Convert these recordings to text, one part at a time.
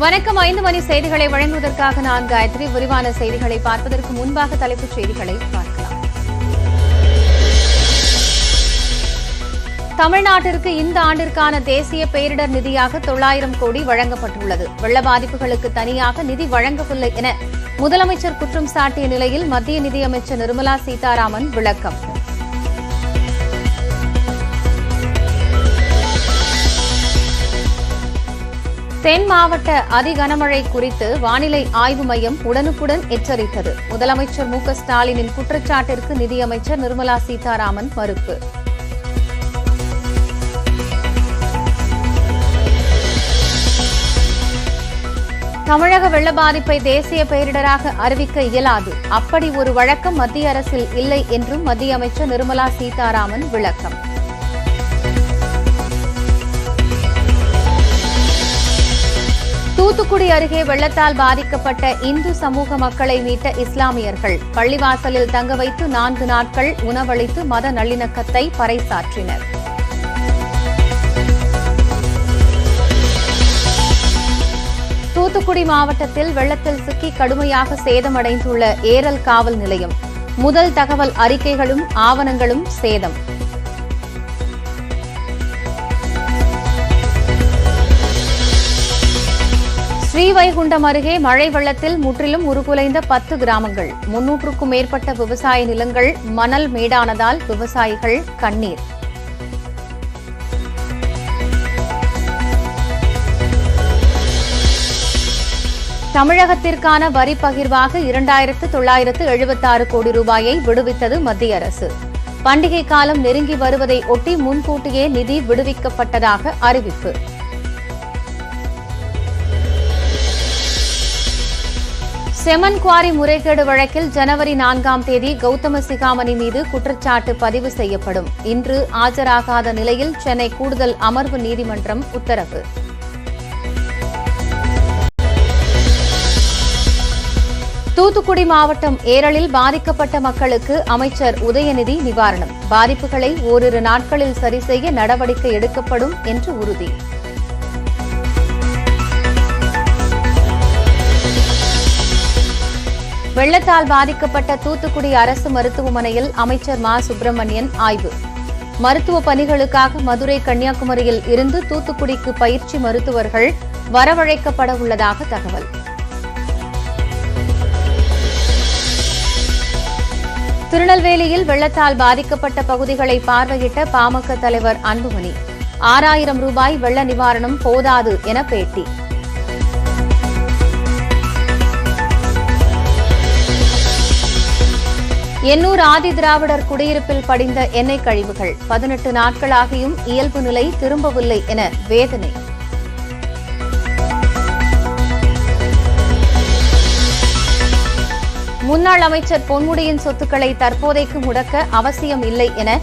வணக்கம். 5 மணி செய்திகளை வழங்குவதற்காக நான் காயத்ரி. விரிவான செய்திகளை பார்ப்பதற்கு முன்பாக தலைப்புச் செய்திகளை பார்க்கலாம். தமிழ்நாட்டிற்கு இந்த ஆண்டிற்கான தேசிய பேரிடர் நிதியாக 900 கோடி வழங்கப்பட்டுள்ளது. வெள்ள பாதிப்புகளுக்கு தனியாக நிதி வழங்கவில்லை என முதலமைச்சர் குற்றம் சாட்டிய நிலையில் மத்திய நிதியமைச்சர் நிர்மலா சீதாராமன் விளக்கம். தென் மாவட்ட அதிகனமழை குறித்து வானிலை ஆய்வு மையம் உடனுக்குடன் எச்சரித்தது. முதலமைச்சர் மு க ஸ்டாலினின் குற்றச்சாட்டிற்கு நிதியமைச்சர் நிர்மலா சீதாராமன் மறுப்பு. தமிழக வெள்ள பாதிப்பை தேசிய பேரிடராக அறிவிக்க இயலாது. அப்படி ஒரு வழக்கம் மத்திய அரசில் இல்லை என்றும் மத்திய அமைச்சர் நிர்மலா சீதாராமன் விளக்கம். தூத்துக்குடி அருகே வெள்ளத்தால் பாதிக்கப்பட்ட இந்து சமூக மக்களை மீட்ட இஸ்லாமியர்கள் பள்ளிவாசலில் தங்க வைத்து 4 நாட்கள் உணவளித்து மத நல்லிணக்கத்தை பறைசாற்றினர். தூத்துக்குடி மாவட்டத்தில் வெள்ளத்தில் சிக்கி கடுமையாக சேதமடைந்துள்ள ஏரல் காவல் நிலையம். முதல் தகவல் அறிக்கைகளும் ஆவணங்களும் சேதம். ஸ்ரீவைகுண்டம் அருகே மழை வெள்ளத்தில் முற்றிலும் உருகுலைந்த 10 கிராமங்கள். 300க்கும் மேற்பட்ட விவசாய நிலங்கள் மணல் மேடானதால் விவசாயிகள் கண்ணீர். தமிழகத்திற்கான வரி பகிர்வாக 2976 கோடி ரூபாயை விடுவித்தது மத்திய அரசு. பண்டிகை காலம் நெருங்கி வருவதை ஒட்டி முன்கூட்டியே நிதி விடுவிக்கப்பட்டதாக அறிவிப்பு. செமன் குவாரி முறைகேடு வழக்கில் ஜனவரி 4ஆம் தேதி கௌதம சிகாமணி மீது குற்றச்சாட்டு பதிவு செய்யப்படும். இன்று ஆஜராகாத நிலையில் சென்னை கூடுதல் அமர்வு நீதிமன்றம் உத்தரவு. தூத்துக்குடி மாவட்டம் ஏரலில் பாதிக்கப்பட்ட மக்களுக்கு அமைச்சர் உதயநிதி நிவாரணம். பாதிப்புகளை ஓரிரு நாட்களில் சரிசெய்ய நடவடிக்கை எடுக்கப்படும் என்று உறுதி. வெள்ளத்தால் பாதிக்கப்பட்ட தூத்துக்குடி அரசு மருத்துவமனையில் அமைச்சர் மா சுப்பிரமணியன் ஆய்வு. மருத்துவ பணிகளுக்காக மதுரை, கன்னியாகுமரியில் இருந்து தூத்துக்குடிக்கு பயிற்சி மருத்துவர்கள் வரவழைக்கப்பட உள்ளதாக தகவல். திருநெல்வேலியில் வெள்ளத்தால் பாதிக்கப்பட்ட பகுதிகளை பார்வையிட்ட பாமக தலைவர் அன்புமணி. 6000 ரூபாய் வெள்ள நிவாரணம் போதாது என பேட்டி. எண்ணூர் ஆதி திராவிடர் குடியிருப்பில் படிந்த எண்ணெய் கழிவுகள் 18 நாட்களாகியும் இயல்பு நிலை திரும்பவில்லை என வேதனை. முன்னாள் அமைச்சர் பொன்முடியின் சொத்துக்களை தற்போதைக்கு முடக்க அவசியம் இல்லை என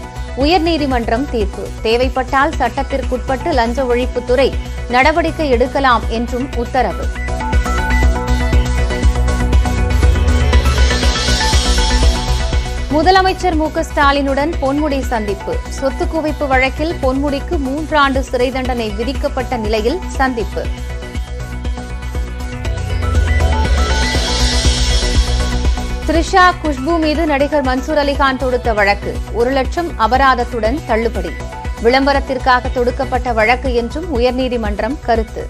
உயர்நீதிமன்றம் தீர்ப்பு. தேவைப்பட்டால் சட்டத்திற்குட்பட்டு லஞ்ச ஒழிப்புத்துறை நடவடிக்கை எடுக்கலாம் என்றும் உத்தரவு. முதலமைச்சர் மு க ஸ்டாலினுடன் பொன்முடி சந்திப்பு. சொத்து குவிப்பு வழக்கில் பொன்முடிக்கு 3 ஆண்டு சிறை தண்டனை விதிக்கப்பட்ட நிலையில் சந்திப்பு. த்ரிஷா, குஷ்பு மீது நடிகர் மன்சூர் அலிகான் தொடுத்த வழக்கு 1 லட்சம் அபராதத்துடன் தள்ளுபடி. விளம்பரத்திற்காக தொடுக்கப்பட்ட வழக்கு என்றும் உயர்நீதிமன்றம் கருத்து.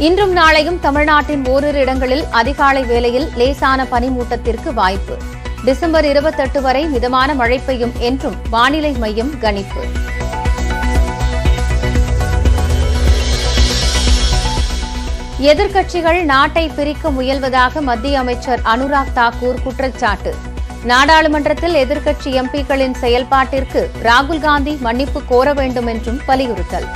இன்றும் நாளையும் தமிழ்நாட்டின் ஓரிரு இடங்களில் அதிகாலை வேளையில் லேசான பனிமூட்டத்திற்கு வாய்ப்பு. டிசம்பர் 28 வரை மிதமான மழை பெய்யும் என்றும் வானிலை மையம் கணிப்பு. எதிர்க்கட்சிகள் நாட்டை பிரிக்க முயல்வதாக மத்திய அமைச்சர் அனுராக் தாக்கூர் குற்றச்சாட்டு. நாடாளுமன்றத்தில் எதிர்க்கட்சி எம்பிக்களின் செயல்பாட்டிற்கு ராகுல் காந்தி மன்னிப்பு கோர வேண்டும் என்றும் வலியுறுத்தல்.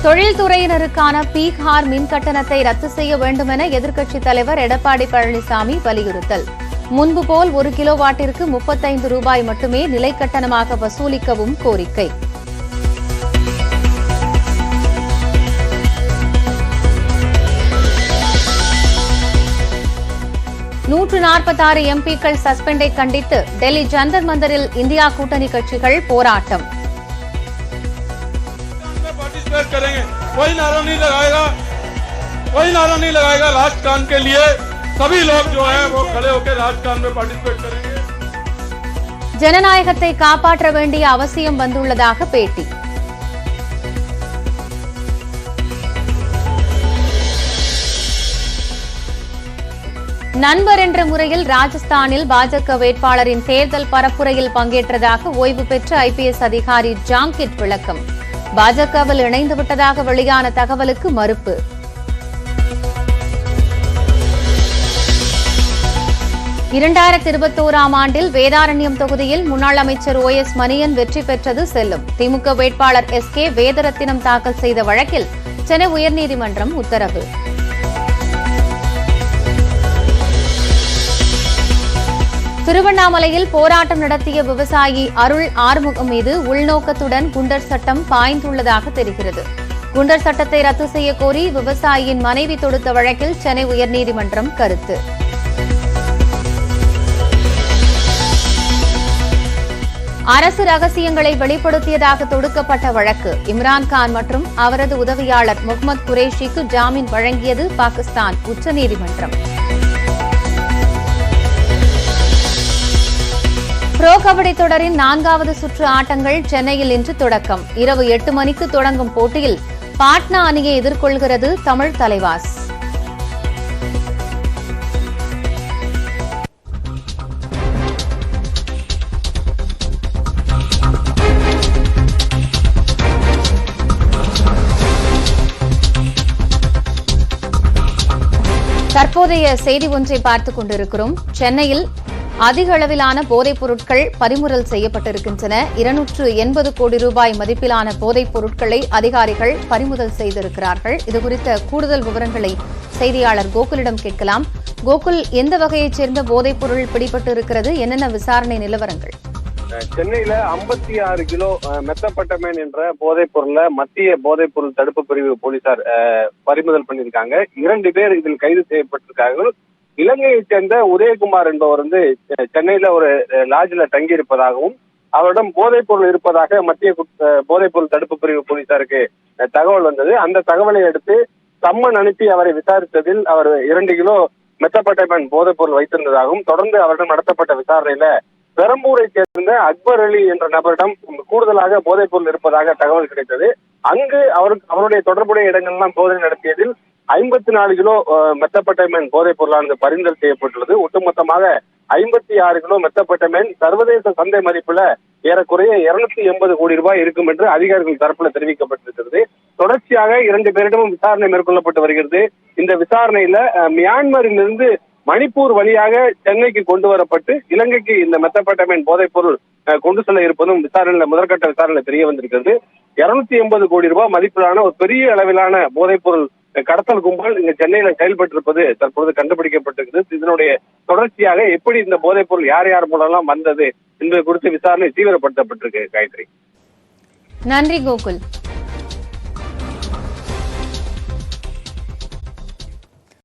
தொழில்துறையினருக்கான பீகார் மின் கட்டணத்தை ரத்து செய்ய வேண்டுமென எதிர்க்கட்சித் தலைவர் எடப்பாடி பழனிசாமி வலியுறுத்தல். முன்பு போல் 1 கிலோவாட்டிற்கு 35 ரூபாய் மட்டுமே நிலை கட்டணமாக வசூலிக்கவும் கோரிக்கை. 146 எம்பிக்கள் சஸ்பெண்டை கண்டித்து டெல்லி ஜந்தர் மந்தரில் இந்தியா கூட்டணி கட்சிகள் போராட்டம். कोई नारा नहीं लगाएगा राज कान के लिए। सभी लोग जो हैं वो खड़े होकर राज कान में पार्टिसिपेट करेंगे. ஜனநாயகத்தை காப்பாற்ற வேண்டிய அவசியம் வந்துள்ளதாக பேட்டி. நண்பர் என்ற முறையில் ராஜஸ்தானில் பாஜக வேட்பாளரின் தேர்தல் பரப்புரையில் பங்கேற்றதாக ஓய்வு பெற்ற ஐபிஎஸ் அதிகாரி ஜாங்கிட் விளக்கம். பாஜகவில் இணைந்துவிட்டதாக வெளியான தகவலுக்கு மறுப்பு. ஆண்டில் வேதாரண்யம் தொகுதியில் முன்னாள் அமைச்சர் OS மணியன் வெற்றி பெற்றது செல்லும். திமுக வேட்பாளர் SK வேதரத்தினம் தாக்கல் செய்த வழக்கில் சென்னை உயர்நீதிமன்றம் உத்தரவு. திருவண்ணாமலையில் போராட்டம் நடத்திய விவசாயி அருள் ஆறுமுகம் மீது உள்நோக்கத்துடன் குண்டர் சட்டம் பாய்ந்துள்ளதாக தெரிகிறது. குண்டர் சட்டத்தை ரத்து செய்ய கோரி விவசாயியின் மனைவி தொடுத்த வழக்கில் சென்னை உயர்நீதிமன்றம் கருத்து. அரசு ரகசியங்களை வெளிப்படுத்தியதாக தொடுக்கப்பட்ட வழக்கு. இம்ரான்கான் மற்றும் அவரது உதவியாளர் முகமது குரேஷிக்கு ஜாமீன் வழங்கியது பாகிஸ்தான் உச்சநீதிமன்றம். புரோ கபடி தொடரின் 4வது சுற்று ஆட்டங்கள் சென்னையில் இன்று தொடக்கம். இரவு 8 மணிக்கு தொடங்கும் போட்டியில் பாட்னா அணியை எதிர்கொள்கிறது தமிழ் தலைவாஸ். தற்போதைய செய்தி ஒன்றை பார்த்துக் கொண்டிருக்கிறோம். சென்னையில் அதிக அளவிலான போதைப் பொருட்கள் பறிமுதல் செய்யப்பட்டிருக்கின்றன. 280 கோடி ரூபாய் மதிப்பிலான போதைப் பொருட்களை அதிகாரிகள் பறிமுதல் செய்திருக்கிறார்கள். இதுகுறித்த கூடுதல் விவரங்களை செய்தியாளர் கோகுலிடம் கேட்கலாம். கோகுல், எந்த வகையைச் சேர்ந்த போதைப் பொருள் பிடிபட்டிருக்கிறது? என்னென்ன விசாரணை நிலவரங்கள்? சென்னையில 56 கிலோ மெத்தப்பட்டமேன் என்ற போதைப் பொருளை மத்திய போதைப் பொருள் தடுப்பு பிரிவு போலீசார் பறிமுதல் பண்ணியிருக்காங்க. 2 பேர் இதில் கைது செய்யப்பட்டிருக்கார்கள். இலங்கையைச் சேர்ந்த உதயகுமார் என்பவர் சென்னையில ஒரு லாட்ஜ்ல தங்கி இருப்பதாகவும் அவரிடம் போதைப் பொருள் இருப்பதாக மத்திய போதைப் பொருள் தடுப்பு பிரிவு போலீசாருக்கு தகவல் வந்தது. அந்த தகவலை அடுத்து சம்மன் அனுப்பி அவரை விசாரித்ததில் அவர் 2 கிலோ மெத்தப்பட்டமேன் போதைப் பொருள் வைத்திருந்ததாகவும் தொடர்ந்து அவரிடம் நடத்தப்பட்ட விசாரணையில பெரம்பூரை சேர்ந்த அக்பர் அலி என்ற நபரிடம் கூடுதலாக போதைப் பொருள் இருப்பதாக தகவல் கிடைத்தது. அங்கு அவருடைய தொடர்புடைய இடங்கள்லாம் சோதனை நடத்தியதில் 54 கிலோ மெத்தப்பட்டமேன் போதைப் பொருளானது பறிமுதல் செய்யப்பட்டுள்ளது. ஒட்டுமொத்தமாக 56 கிலோ மெத்தப்பட்டமேன் சர்வதேச சந்தை மதிப்புல ஏறக்குறைய 280 கோடி ரூபாய் இருக்கும் என்று அதிகாரிகள் தரப்புல தெரிவிக்கப்பட்டிருக்கிறது. தொடர்ச்சியாக 2 பேரிடமும் விசாரணை மேற்கொள்ளப்பட்டு வருகிறது. இந்த விசாரணையில மியான்மரிலிருந்து மணிப்பூர் வழியாக சென்னைக்கு கொண்டு வரப்பட்டு இலங்கைக்கு இந்த மெத்தப்பட்டமேன் போதைப் பொருள் கொண்டு செல்ல இருப்பதும் விசாரணையில முதற்கட்ட விசாரணை தெரிய வந்திருக்கிறது. 280 கோடி ரூபாய் மதிப்பிலான ஒரு பெரிய அளவிலான போதைப் பொருள் கடத்தல் கும்பல் இங்க சென்னையில செயல்பட்டிருப்பது தற்போது கண்டுபிடிக்கப்பட்டிருக்கிறது. இதனுடைய தொடர்ச்சியாக எப்படி இந்த போதைப் பொருள் யார் யார் மூலம் வந்தது என்பது குறித்து விசாரணை தீவிரப்படுத்தப்பட்டிருக்கு. காயத்ரி, நன்றி கோகுல்.